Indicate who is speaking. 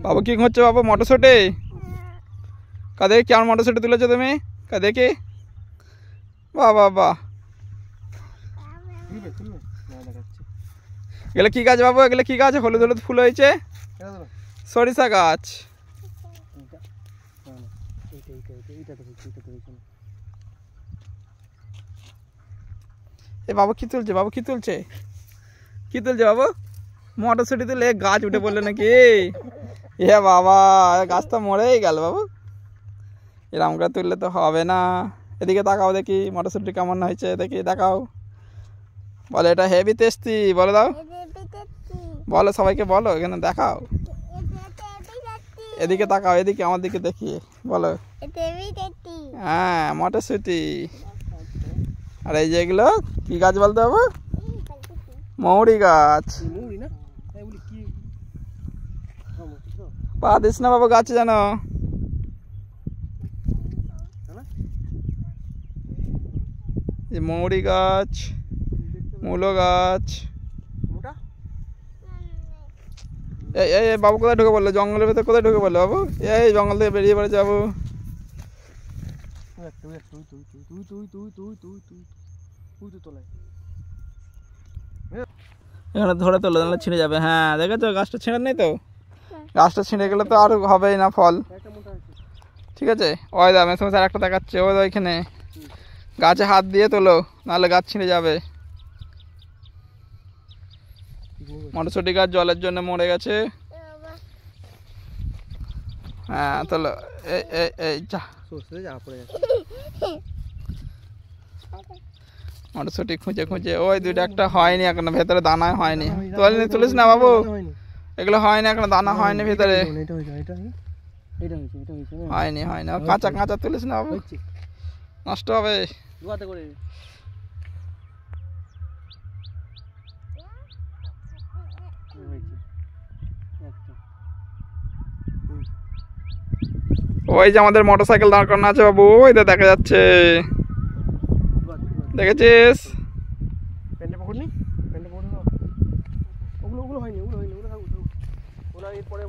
Speaker 1: বাবু কি করছো বাবু? মটরশুটি কাদের কেমন মটরশুটি তুলেছো তুমি? দেখি বাহ বাহ বাহ। এগুলো কি গাছ বাবু? এগুলো কি গাছ? হলুদ হলুদ ফুল হয়েছে। সরিষা গাছ। এ বাবু কি তুলছে? বাবু কি তুলছে? কি তুলছে বাবু? মটরশুটি তুলে গাছ উঠে পড়লো নাকি? এ বাবা, গাছ তো মরেই গেল বাবু। এরকম করে তুললে তো হবে না। এদিকে তাকাও দেখি মটরশুটি কেমন হয়েছে দেখি, দেখাও। বলো এটা হেভি টেস্টি, বলে দাও, বলো সবাইকে বলো, এখানে দেখাও। এদিকে তাকাও, এদিকে আমার দিকে দেখিয়ে বলো। হ্যাঁ মটরশুটি। আর এই যেগুলো কি গাছ বলতে হবে? মৌরি গাছ। পা দিস না বাবু গাছে জানো। মৌরি গাছ, মূলো গাছ। এই এই বাবু কোথায় ঢুকে পড়লো? জঙ্গলের ভেতরে কোথায় ঢুকে পড়লো বাবু? এই জঙ্গল থেকে বেরিয়ে পড়েছে বাবু। এখানে ধরে তোলো, তাহলে ছিঁড়ে যাবে। হ্যাঁ দেখেছো গাছটা ছিঁড়ে নেই তো, গাছটা ছিঁড়ে গেলে তো আর হবেই না ফল। ঠিক আছে ওই দা মেসে মেসে একটা দেখাচ্ছে, ওই ওইখানে গাছে হাত দিয়ে তোলো, নাহলে গাছ ছিঁড়ে যাবে। মটরশুটি গাছ জলের জন্য মরে গেছে। হ্যাঁ তোলো। এই যা মটরশুটি খুঁজে খুঁজে, ওই দুইটা একটা হয়নি এখনো, ভেতরে দানা হয়নি। তুলিস না বাবু, এগুলো হয়নি এখনো, দানা হয়নি ভেতরে, হয়নি হয়নি। কাঁচা কাঁচা তুলিস না বাবু, নষ্ট হবে। ওই যে আমাদের মোটরসাইকেল দাঁড় করানো আছে বাবু, ওই তো দেখা যাচ্ছে, দেখেছিস?
Speaker 2: ওগুলো হয়নি, ওগুলো হয়নি, ওগুলো থাকুক, ওরা এর পরে